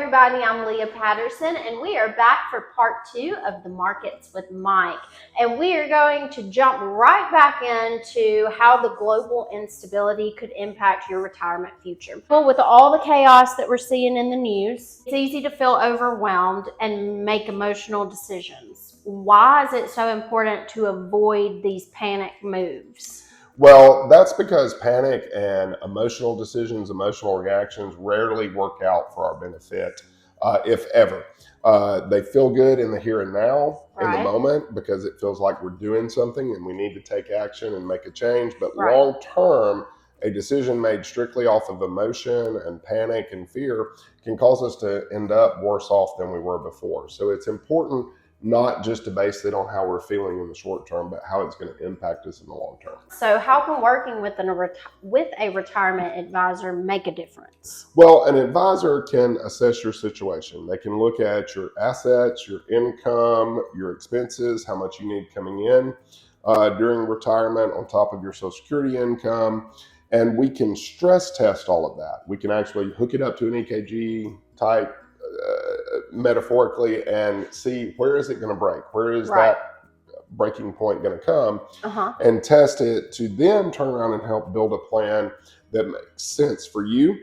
everybody, I'm Leah Patterson, and we are back for part 2 of the Markets with Mike. And we are going to jump right back into how the global instability could impact your retirement future. Well, with all the chaos that we're seeing in the news, it's easy to feel overwhelmed and make emotional decisions. Why is it so important to avoid these panic moves? Well, that's because panic and emotional decisions, emotional reactions rarely work out for our benefit, if ever. They feel good in the here and now, in the moment, because it feels like we're doing something and we need to take action and make a change. But long term, a decision made strictly off of emotion and panic and fear can cause us to end up worse off than we were before. So it's important not just to base it on how we're feeling in the short term, but how it's going to impact us in the long term. So how can working with a retirement advisor make a difference? Well, an advisor can assess your situation. They can look at your assets, your income, your expenses, how much you need coming in during retirement on top of your Social Security income. And we can stress test all of that. We can actually hook it up to an EKG type metaphorically and see where is it going to break, where is that breaking point going to come, and test it to then turn around and help build a plan that makes sense for you,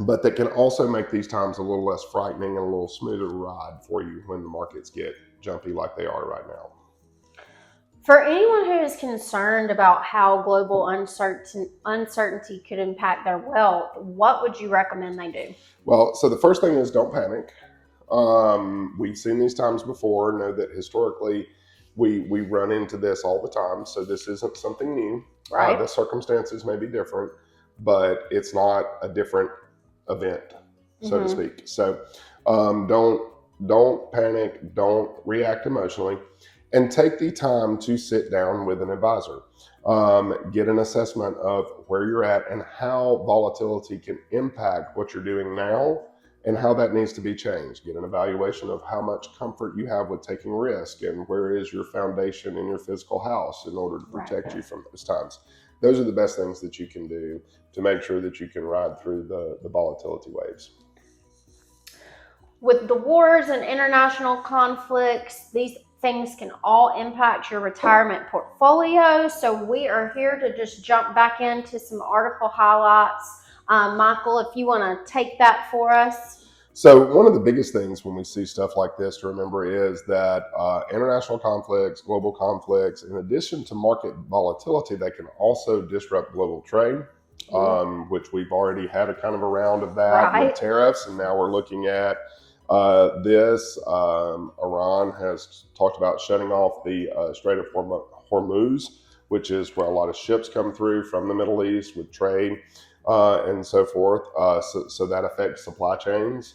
but that can also make these times a little less frightening and a little smoother ride for you when the markets get jumpy like they are right now. For anyone who is concerned about how global uncertainty could impact their wealth, what would you recommend they do? Well, so the first thing is don't panic. We've seen these times before, know that historically we run into this all the time. So this isn't something new. The circumstances may be different, but it's not a different event, so to speak. So don't panic, don't react emotionally, and take the time to sit down with an advisor. Get an assessment of where you're at and how volatility can impact what you're doing now and how that needs to be changed. Get an evaluation of how much comfort you have with taking risk and where is your foundation in your physical house in order to protect you from those times. Those are the best things that you can do to make sure that you can ride through the volatility waves. With the wars and international conflicts, these things can all impact your retirement portfolio. So we are here to just jump back into some article highlights. Michael, if you want to take that for us. So one of the biggest things when we see stuff like this to remember is that international conflicts, global conflicts, in addition to market volatility, they can also disrupt global trade, which we've already had a kind of a round of that with tariffs. And now we're looking at this. Iran has talked about shutting off the Strait of Hormuz, which is where a lot of ships come through from the Middle East with trade and so forth. So that affects supply chains,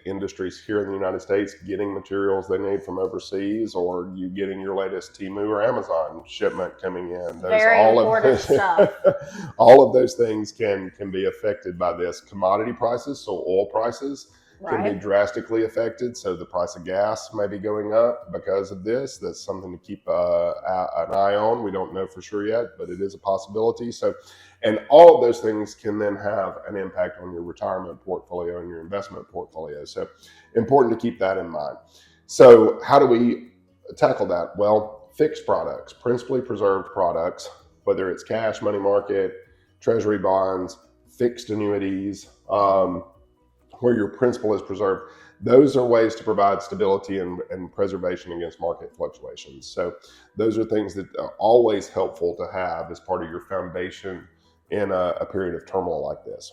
industries here in the United States getting materials they need from overseas, or you getting your latest Temu or Amazon shipment coming in. All of those things can be affected by this. Commodity prices, so oil prices, can be drastically affected. So the price of gas may be going up because of this. That's something to keep an eye on. We don't know for sure yet, but it is a possibility. So, and all of those things can then have an impact on your retirement portfolio and your investment portfolio. So important to keep that in mind. So how do we tackle that? Well, fixed products, principally preserved products, whether it's cash, money market, treasury bonds, fixed annuities, where your principal is preserved. Those are ways to provide stability and preservation against market fluctuations. So those are things that are always helpful to have as part of your foundation in a period of turmoil like this.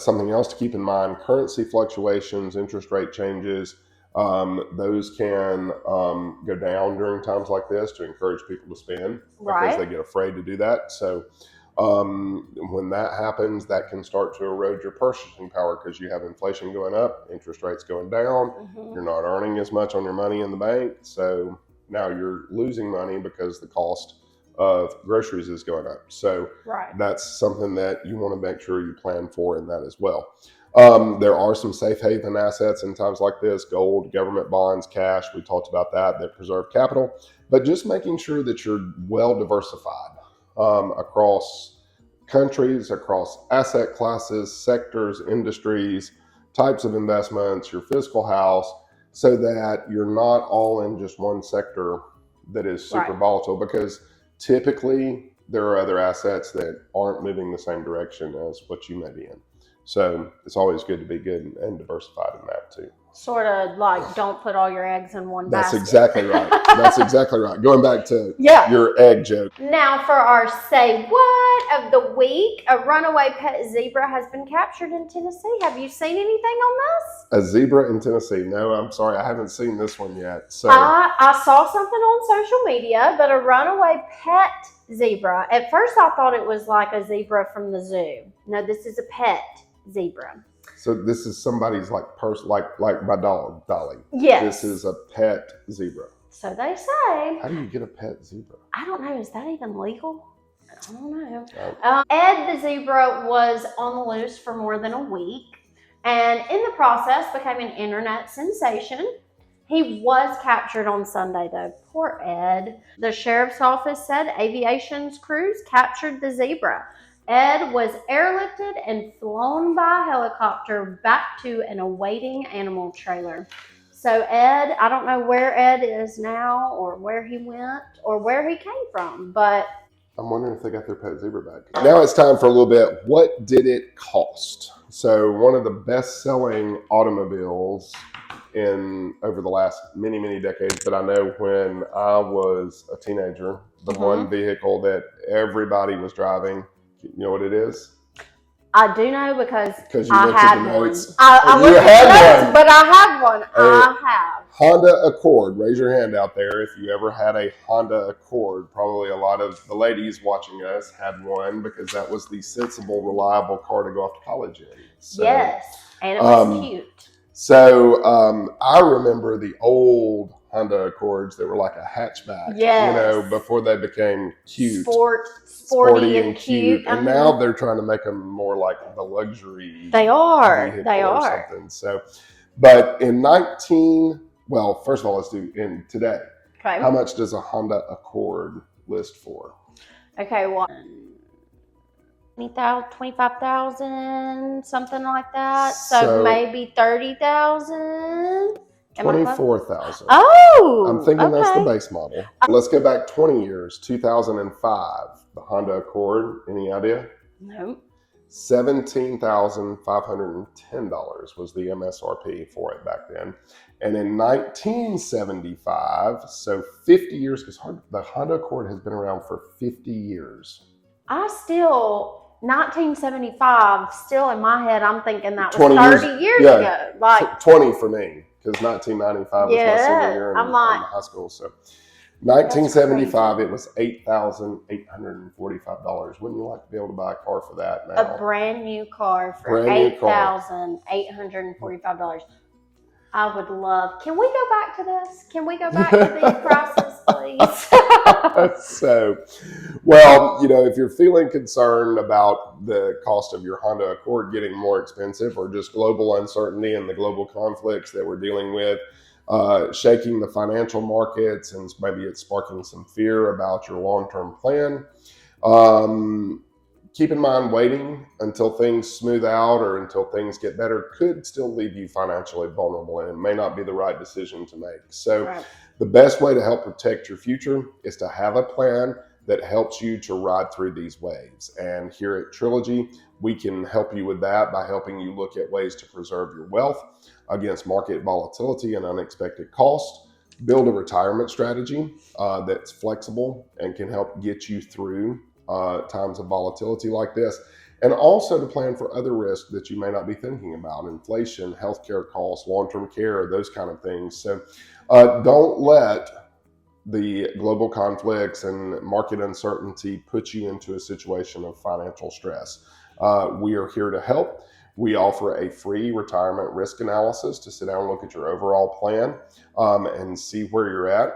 Something else to keep in mind, currency fluctuations, interest rate changes, those can go down during times like this to encourage people to spend because they get afraid to do that. So when that happens, that can start to erode your purchasing power because you have inflation going up, interest rates going down, you're not earning as much on your money in the bank. So now you're losing money because the cost of groceries is going up. So that's something that you want to make sure you plan for in that as well. There are some safe haven assets in times like this: gold, government bonds, cash. We talked about that preserve capital, but just making sure that you're well diversified across countries, across asset classes, sectors, industries, types of investments, your fiscal house, so that you're not all in just one sector that is super volatile, because typically there are other assets that aren't moving the same direction as what you may be in. So it's always good to be good and diversified in that too. Sort of like don't put all your eggs in one basket. That's exactly right. That's exactly right. Going back to your egg joke. Now for our Say What of the week, a runaway pet zebra has been captured in Tennessee. Have you seen anything on this? A zebra in Tennessee? No, I'm sorry. I haven't seen this one yet. So I saw something on social media, but a runaway pet zebra. At first I thought it was like a zebra from the zoo. No, this is a pet zebra. So this is somebody's like like my dog, Dolly. Yes. This is a pet zebra. So they say. How do you get a pet zebra? I don't know. Is that even legal? I don't know. Ed the zebra was on the loose for more than a week, and in the process became an internet sensation. He was captured on Sunday, though. Poor Ed. The sheriff's office said aviation's crews captured the zebra. Ed was airlifted and flown by helicopter back to an awaiting animal trailer. So Ed, I don't know where Ed is now or where he went or where he came from, but I'm wondering if they got their pet zebra back. Now it's time for a little bit. What did it cost? So one of the best-selling automobiles in over the last many, many decades, but I know when I was a teenager, the one vehicle that everybody was driving, you know what it is? I do know because you I looked had at the one. notes. I looked at the notes, but I had one. I have. Honda Accord. Raise your hand out there if you ever had a Honda Accord. Probably a lot of the ladies watching us had one because that was the sensible, reliable car to go off to college in. So, yes, and it was cute. So I remember the old Honda Accords that were like a hatchback, yes. You know, before they became cute. Sporty and cute. And now they're trying to make them more like the luxury. They are. Or something. So, but in first of all, let's do in today. Okay. How much does a Honda Accord list for? Okay, well, 25,000, something like that. So maybe 30,000. 24,000. Oh, I'm thinking that's the base model. Let's go back 20 years, 2005. The Honda Accord, any idea? No. $17,510 was the MSRP for it back then. And in 1975, so 50 years, because the Honda Accord has been around for 50 years. 1975, still in my head, I'm thinking that was 30 years ago. Like 20 for me, because 1995 was my senior year in high school. So 1975, it was $8,845. Wouldn't you like to be able to buy a car for that now? A brand new car for $8,845. I would love. Can we go back to this? Can we go back to these prices, please? So, well, you know, if you're feeling concerned about the cost of your Honda Accord getting more expensive, or just global uncertainty and the global conflicts that we're dealing with, shaking the financial markets, and maybe it's sparking some fear about your long-term plan. Keep in mind, waiting until things smooth out or until things get better could still leave you financially vulnerable, and it may not be the right decision to make. So the best way to help protect your future is to have a plan that helps you to ride through these waves. And here at Trilogy, we can help you with that by helping you look at ways to preserve your wealth against market volatility and unexpected costs, build a retirement strategy that's flexible and can help get you through times of volatility like this, and also to plan for other risks that you may not be thinking about: inflation, healthcare costs, long-term care, those kind of things. So don't let the global conflicts and market uncertainty put you into a situation of financial stress. We are here to help. We offer a free retirement risk analysis to sit down and look at your overall plan and see where you're at.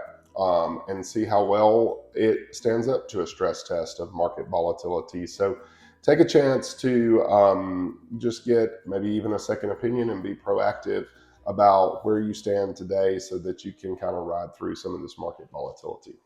And see how well it stands up to a stress test of market volatility. So take a chance to just get maybe even a second opinion and be proactive about where you stand today so that you can kind of ride through some of this market volatility.